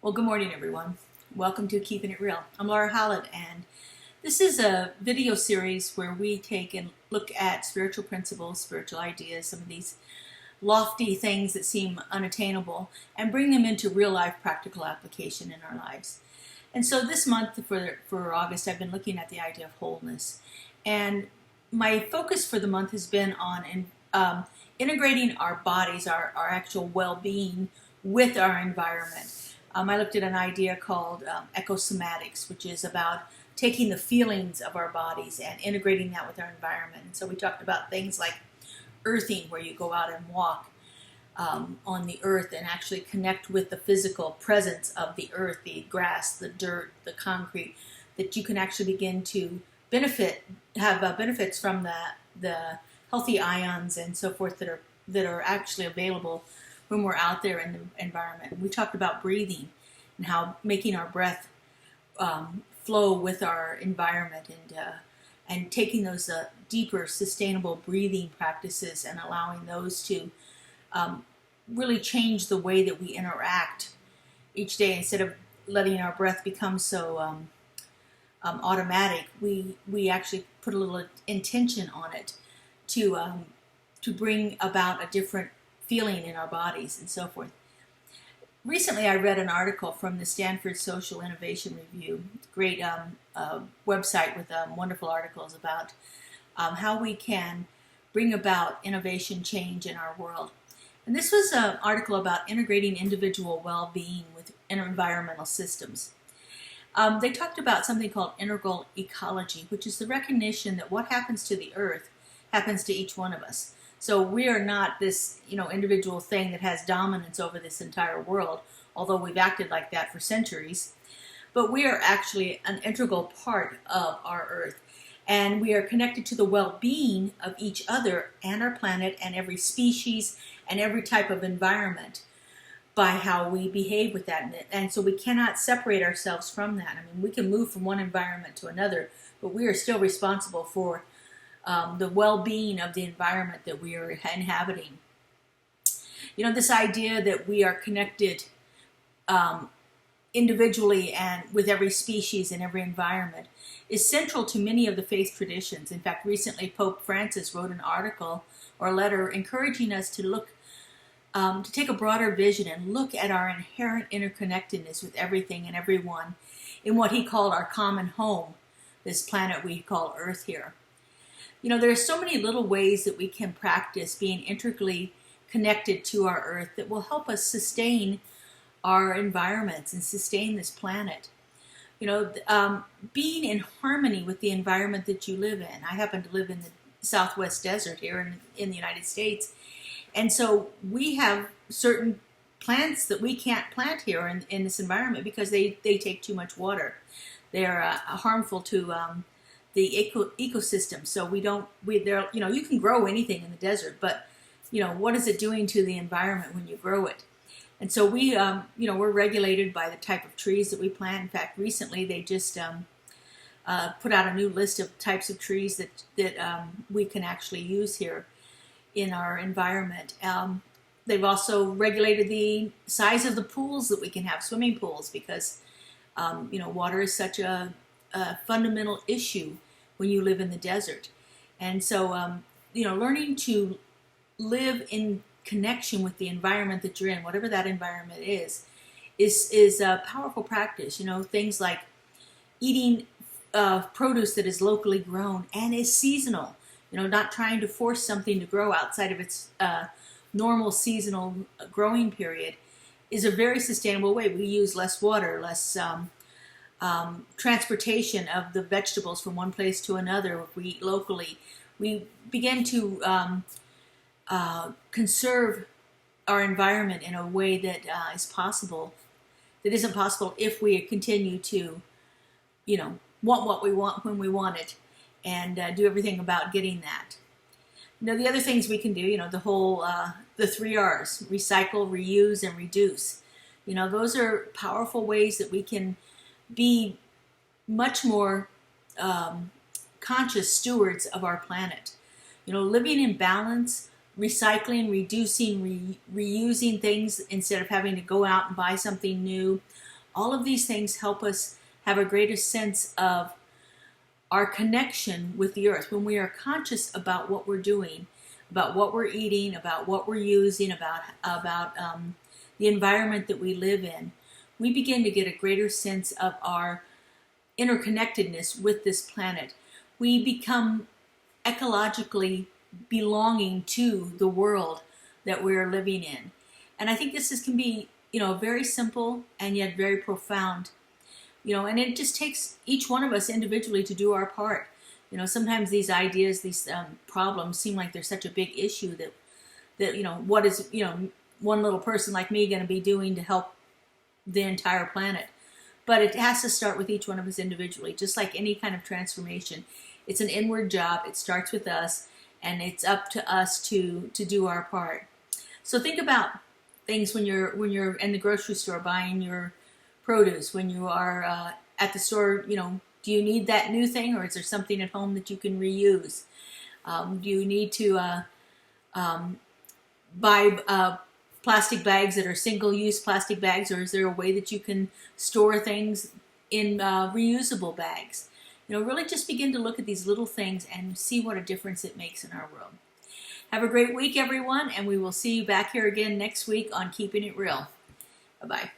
Well, good morning, everyone. Welcome to Keeping It Real. I'm Laura Hallett, and this is a video series where we take and look at spiritual principles, spiritual ideas, some of these lofty things that seem unattainable, and bring them into real life practical application in our lives. And so this month, for August, I've been looking at the idea of wholeness. And my focus for the month has been on integrating our bodies, our actual well-being with our environment. I looked at an idea called ecosomatics, which is about taking the feelings of our bodies and integrating that with our environment. And so we talked about things like earthing, where you go out and walk on the earth and actually connect with the physical presence of the earth, the grass, the dirt, the concrete, that you can actually begin to have benefits from the healthy ions and so forth that are actually available when we're out there in the environment. We talked about breathing and how making our breath flow with our environment and taking those deeper, sustainable breathing practices and allowing those to really change the way that we interact each day. Instead of letting our breath become so automatic, we actually put a little intention on it to bring about a different feeling in our bodies and so forth. Recently, I read an article from the Stanford Social Innovation Review, great website with wonderful articles about how we can bring about innovation change in our world. And this was an article about integrating individual well-being with environmental systems. They talked about something called integral ecology, which is the recognition that what happens to the earth happens to each one of us. So we are not this, individual thing that has dominance over this entire world, although we've acted like that for centuries. But we are actually an integral part of our earth. And we are connected to the well-being of each other and our planet and every species and every type of environment by how we behave with that. And so we cannot separate ourselves from that. I mean, we can move from one environment to another, but we are still responsible for the well-being of the environment that we are inhabiting. This idea that we are connected individually and with every species and every environment is central to many of the faith traditions. In fact, recently Pope Francis wrote an article or a letter encouraging us to look to take a broader vision and look at our inherent interconnectedness with everything and everyone in what he called our common home, this planet we call Earth here. There are so many little ways that we can practice being integrally connected to our earth that will help us sustain our environments and sustain this planet. Being in harmony with the environment that you live in. I happen to live in the Southwest desert here in the United States. And so we have certain plants that we can't plant here in this environment because they take too much water. They're harmful to the ecosystem. So you can grow anything in the desert, but what is it doing to the environment when you grow it? And so we're regulated by the type of trees that we plant. In fact, recently they just put out a new list of types of trees that we can actually use here in our environment. They've also regulated the size of the pools that we can have, swimming pools, because water is such a fundamental issue when you live in the desert. And so, learning to live in connection with the environment that you're in, whatever that environment is a powerful practice. Things like eating produce that is locally grown and is seasonal, not trying to force something to grow outside of its normal seasonal growing period is a very sustainable way. We use less water, less transportation of the vegetables from one place to another. If we eat locally, we begin to conserve our environment in a way that isn't possible if we continue to, want what we want when we want it and do everything about getting that. The other things we can do, the 3 R's, recycle, reuse, and reduce. Those are powerful ways that we can be much more conscious stewards of our planet. Living in balance, recycling, reducing, reusing things instead of having to go out and buy something new, All of these things help us have a greater sense of our connection with the earth. When we are conscious about what we're doing, about what we're eating, about what we're using, about the environment that we live in, we begin to get a greater sense of our interconnectedness with this planet. We become ecologically belonging to the world that we're living in. And I think can be, very simple and yet very profound. And it just takes each one of us individually to do our part. Sometimes these ideas, these problems seem like they're such a big issue that what is, one little person like me going to be doing to help the entire planet? But it has to start with each one of us individually, just like any kind of transformation. It's an inward job. It starts with us, and it's up to us to do our part. So think about things when you're in the grocery store buying your produce, when you are at the store, do you need that new thing, or is there something at home that you can reuse? Do you need to buy plastic bags that are single-use plastic bags, or is there a way that you can store things in reusable bags? Really just begin to look at these little things and see what a difference it makes in our world. Have a great week, everyone, and we will see you back here again next week on Keeping It Real. Bye-bye.